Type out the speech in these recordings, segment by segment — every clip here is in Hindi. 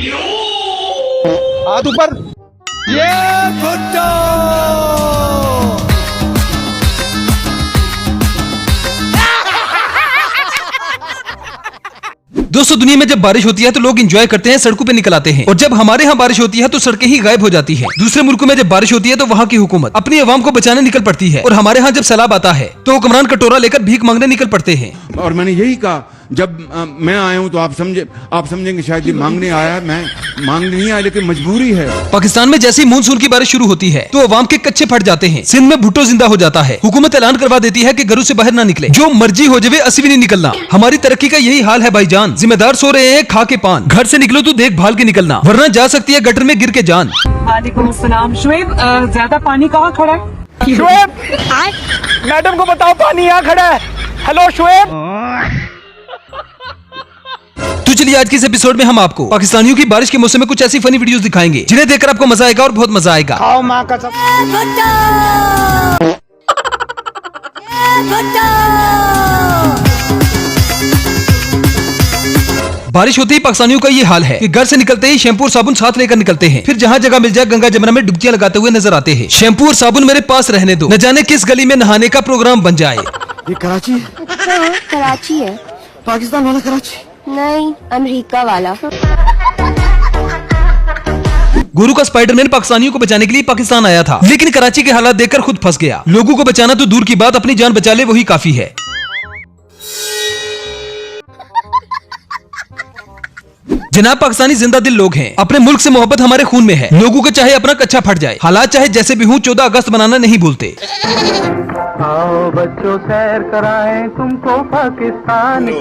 हाथ ऊपर। ये भुट्टो। दोस्तों, दुनिया में जब बारिश होती है तो लोग एंजॉय करते हैं, सड़कों पे निकल आते हैं। और जब हमारे यहाँ बारिश होती है तो सड़कें ही गायब हो जाती हैं। दूसरे मुल्कों में जब बारिश होती है तो वहाँ की हुकूमत अपनी आवाम को बचाने निकल पड़ती है। और हमारे यहाँ जब सैलाब आता है तो हुक्मरान कटोरा लेकर भीख मांगने निकल पड़ते हैं। और मैंने यही कहा, जब मैं आया हूँ तो आप समझेंगे शायद ये मांगने आया है। मैं मांगने नहीं आया, लेकिन मजबूरी है। पाकिस्तान में जैसे ही मानसून की बारिश शुरू होती है तो अवाम के कच्चे फट जाते हैं। सिंध में भुट्टो जिंदा हो जाता है। हुकूमत ऐलान करवा देती है कि घरों से बाहर ना निकले, जो मर्जी हो जाए असली नहीं निकलना। हमारी तरक्की का यही हाल है भाईजान। जिम्मेदार सो रहे हैं खा के पान। घर से निकलो तो देखभाल के निकलना, वरना जा सकती है गटर में गिर के जान। वालेकुम अस्सलाम। शुएब, ज्यादा पानी कहाँ खड़ा है? शुएब, मैडम को बताओ पानी यहाँ खड़ा है। हेलो शुएब। तो चलिए आज के इस एपिसोड में हम आपको पाकिस्तानियों की बारिश के मौसम में कुछ ऐसी फनी वीडियोस दिखाएंगे जिन्हें देखकर आपको मजा आएगा और बहुत मजा आएगा। खाओ माँ कसम। बारिश होते ही पाकिस्तानियों का ये हाल है कि घर से निकलते ही शैम्पू और साबुन साथ लेकर निकलते हैं। फिर जहाँ जगह मिल जाए गंगा जमुना में डुबकियां लगाते हुए नजर आते हैं। शैम्पू और साबुन मेरे पास रहने दो, न जाने किस गली में नहाने का प्रोग्राम बन जाए। ये कराची है? हाँ, कराची है। पाकिस्तान वाला कराची? नहीं, अमेरिका वाला। गुरु का स्पाइडरमैन पाकिस्तानियों को बचाने के लिए पाकिस्तान आया था, लेकिन कराची के हालात देखकर खुद फंस गया। लोगों को बचाना तो दूर की बात, अपनी जान बचा ले वही काफी है। जनाब, पाकिस्तानी जिंदा दिल लोग हैं। अपने मुल्क से मोहब्बत हमारे खून में है। लोगों को चाहे अपना कच्चा फट जाए, हालात चाहे जैसे भी हों, 14 अगस्त मनाना नहीं भूलते। आओ बच्चों सैर कराएं तुमको पाकिस्तान की।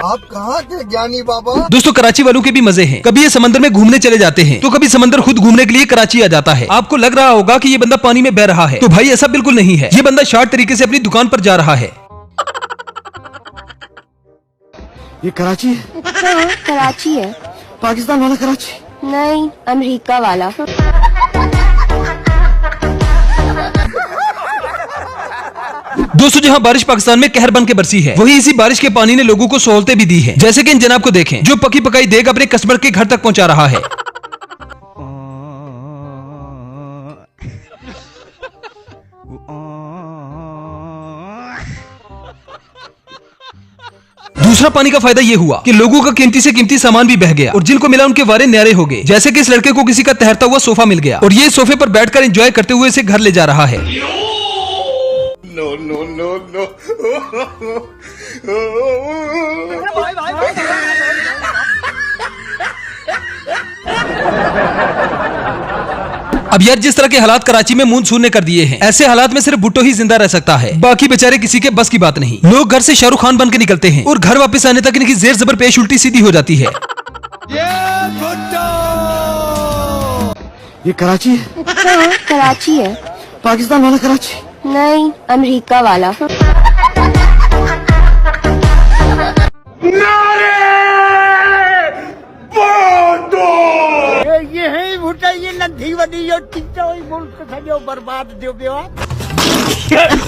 आप कहाँ थे ज्ञानी बाबा? दोस्तों, कराची वालों के भी मजे हैं। कभी ये समंदर में घूमने चले जाते हैं तो कभी समंदर खुद घूमने के लिए कराची आ जाता है। आपको लग रहा होगा कि ये बंदा पानी में बह रहा है, तो भाई ऐसा बिल्कुल नहीं है। ये बंदा शार्ट तरीके से अपनी दुकान पर जा रहा है। ये कराची है? हाँ, कराची है। पाकिस्तान वाला कराची? नहीं, अमेरिका वाला। दोस्तों, जहाँ बारिश पाकिस्तान में कहर बन के बरसी है, वही इसी बारिश के पानी ने लोगों को सहूलतें भी दी है। जैसे कि इन जनाब को देखें, जो पकी पकाई देग अपने कस्टमर के घर तक पहुँचा रहा है। दूसरा पानी का फायदा ये हुआ कि लोगों का कीमती से कीमती सामान भी बह गया और जिनको मिला उनके वारे न्यारे हो गए। जैसे कि इस लड़के को किसी का तैरता हुआ सोफा मिल गया और ये सोफे पर बैठकर एंजॉय करते हुए इसे घर ले जा रहा है। No no no no. अब यार, जिस तरह के हालात कराची में मानसून ने कर दिए हैं, ऐसे हालात में सिर्फ भुट्टो ही जिंदा रह सकता है। बाकी बेचारे किसी के बस की बात नहीं। लोग घर से शाहरुख खान बन के निकलते हैं और घर वापस आने तक इनकी जेर जबर पेश उल्टी सीधी हो जाती है। ये कराची है? हाँ, कराची है। पाकिस्तान वाला कराची? नहीं, अमेरिका वाला। ये है भुट्टा, ये नंदी वडी जो टिच्चा हुई मुल्क सजो बर्बाद दियो बेवा।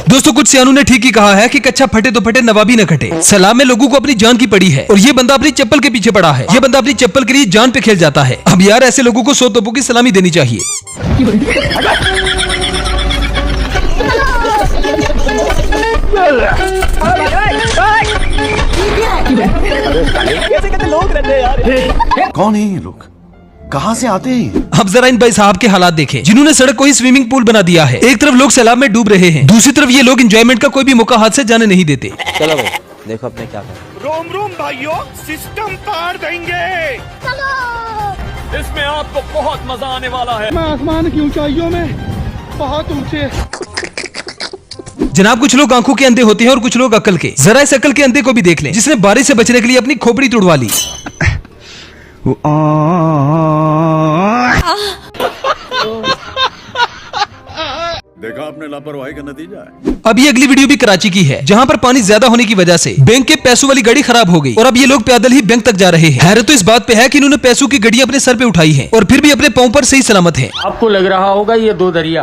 दोस्तों, कुछ सियानों ने ठीक ही कहा है कि कच्चा फटे तो फटे, नवाबी न खटे। सलाम में लोगों को अपनी जान की पड़ी है और ये बंदा अपनी चप्पल के पीछे पड़ा है। ये बंदा अपनी चप्पल के लिए जान पे खेल जाता है। अब यार, ऐसे लोगों को 100 तोपों की सलामी देनी चाहिए। कौन है ये लोग? कहाँ से आते हैं? अब जरा इन भाई साहब के हालात देखें, जिन्होंने सड़क को ही स्विमिंग पूल बना दिया है। एक तरफ लोग सैलाब में डूब रहे हैं, दूसरी तरफ ये लोग एंजॉयमेंट का कोई भी मौका हाथ से जाने नहीं देते। चलो भाई, देखो अपने क्या कर। रोम रोम भाइयों, सिस्टम पार देंगे। इसमें आपको बहुत मजा आने वाला है। मैं आसमान की ऊंचाइयों में बहुत ऊंचे। जनाब, कुछ लोग आंखों के अंधे होते हैं और कुछ लोग अकल के। जरा इस अकल के अंधे को भी देख लें, जिसने बारिश से बचने के लिए अपनी खोपड़ी तोड़वा ली। देखा आपने लापरवाही का नतीजा है। अब ये अगली वीडियो भी कराची की है, जहाँ पर पानी ज्यादा होने की वजह से बैंक के पैसों वाली गाड़ी खराब हो गई और अब ये लोग पैदल ही बैंक तक जा रहे हैं। हैरत तो इस बात पे है कि इन्होंने पैसों की गाड़ी अपने सर पे उठाई है और फिर भी अपने पांव पर सही सलामत है। आपको लग रहा होगा ये दो दरिया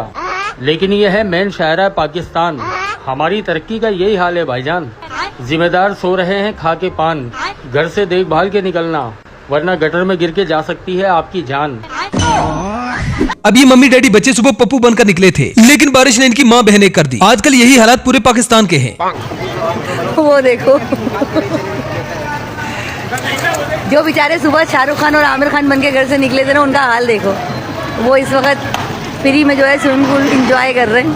लेकिन ये है मेन शहर है पाकिस्तान। हमारी तरक्की का यही हाल है भाईजान। जिम्मेदार सो रहे हैं खा के पान, घर से देखभाल के निकलना, वरना गटर में गिर के जा सकती है आपकी जान। अब ये मम्मी डैडी बच्चे सुबह पप्पू बनकर निकले थे, लेकिन बारिश ने इनकी माँ बहनें कर दी। आजकल यही हालात पूरे पाकिस्तान के हैं। वो देखो जो बेचारे सुबह शाहरुख खान और आमिर खान बन के घर से निकले थे ना, उनका हाल देखो। वो इस वक्त फ्री में जो है स्विमिंग पूल एंजॉय कर रहे हैं।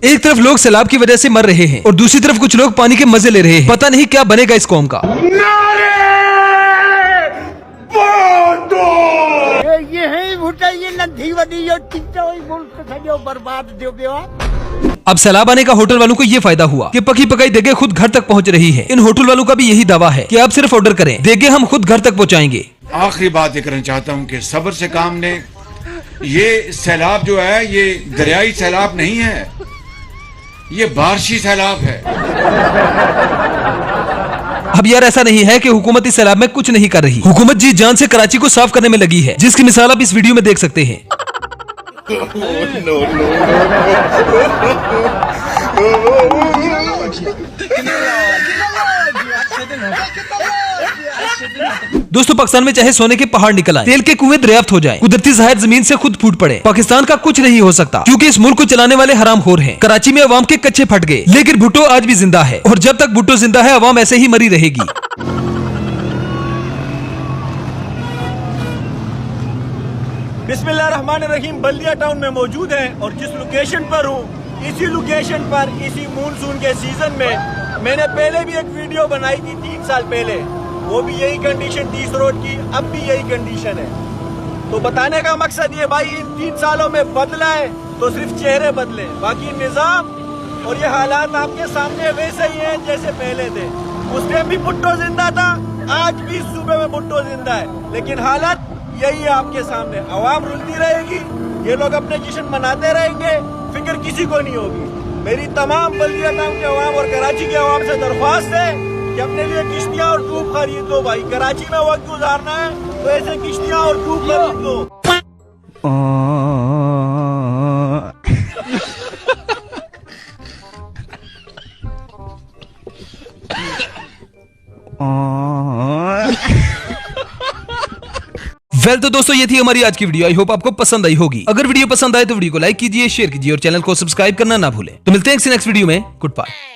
एक तरफ लोग सैलाब की वजह से मर रहे हैं और दूसरी तरफ कुछ लोग पानी के मजे ले रहे हैं। पता नहीं क्या बनेगा इस कौम का। अब सैलाब आने का होटल वालों को ये फायदा हुआ कि पकी पकाई देगे खुद घर तक पहुंच रही है। इन होटल वालों का भी यही दावा है कि आप सिर्फ ऑर्डर करें, देगे हम खुद घर तक पहुंचाएंगे। आखिरी बात ये करना चाहता हूँ कि सब्र से काम लें। ये सैलाब जो है ये दरियाई सैलाब नहीं है, ये बारिशी सैलाब है। अब यार ऐसा नहीं है कि हुकूमत इस सैलाब में कुछ नहीं कर रही। हुकूमत जी जान से कराची को साफ करने में लगी है, जिसकी मिसाल आप इस वीडियो में देख सकते हैं। दोस्तों पाकिस्तान में चाहे सोने के पहाड़ निकल आए, तेल के कुएं दरियाफ्त हो जाएं, कुदरती ज़ाहिर जमीन से खुद फूट पड़े, पाकिस्तान का कुछ नहीं हो सकता, क्योंकि इस मुल्क को चलाने वाले हरामखोर हैं। कराची में अवाम के कच्चे फट गए, लेकिन भुट्टो आज भी जिंदा है, और जब तक भुट्टो जिंदा है अवाम ऐसे ही मरी रहेगी। बिस्मिल्लाहिर्रहमानिर्रहीम। बल्दिया टाउन में मौजूद है और जिस लोकेशन पर हूँ, इसी लोकेशन पर इसी मानसून के सीजन में मैंने पहले भी एक वीडियो बनाई थी 3 साल पहले। वो भी यही कंडीशन 30 रोड की, अब भी यही कंडीशन है। तो बताने का मकसद ये भाई, इन 3 सालों में बदला है तो सिर्फ चेहरे बदले, बाकी निजाम और ये हालात आपके सामने वैसे ही हैं जैसे पहले थे। उस टाइम भी भुट्टो जिंदा था, आज भी सूबे में भुट्टो जिंदा है, लेकिन हालात यही है आपके सामने। आवाम रुलती रहेगी, ये लोग अपने जश्न मनाते रहेंगे, फिक्र किसी को नहीं होगी। मेरी तमाम बल्दिया टाउन के अवाम और कराची के अवाम से दरख्वास्त है कि अपने लिए किश्तियाँ और ट्यूब खरीद लो भाई। कराची में वक्त गुजारना है तो ऐसे किश्तियाँ और ट्यूब खरीद लो। वेल तो दोस्तों ये थी हमारी आज की वीडियो। आई होप आपको पसंद आई होगी। अगर वीडियो पसंद आए तो वीडियो को लाइक कीजिए, शेयर कीजिए और चैनल को सब्सक्राइब करना ना भूलें। तो मिलते हैं नेक्स्ट वीडियो में। Good bye.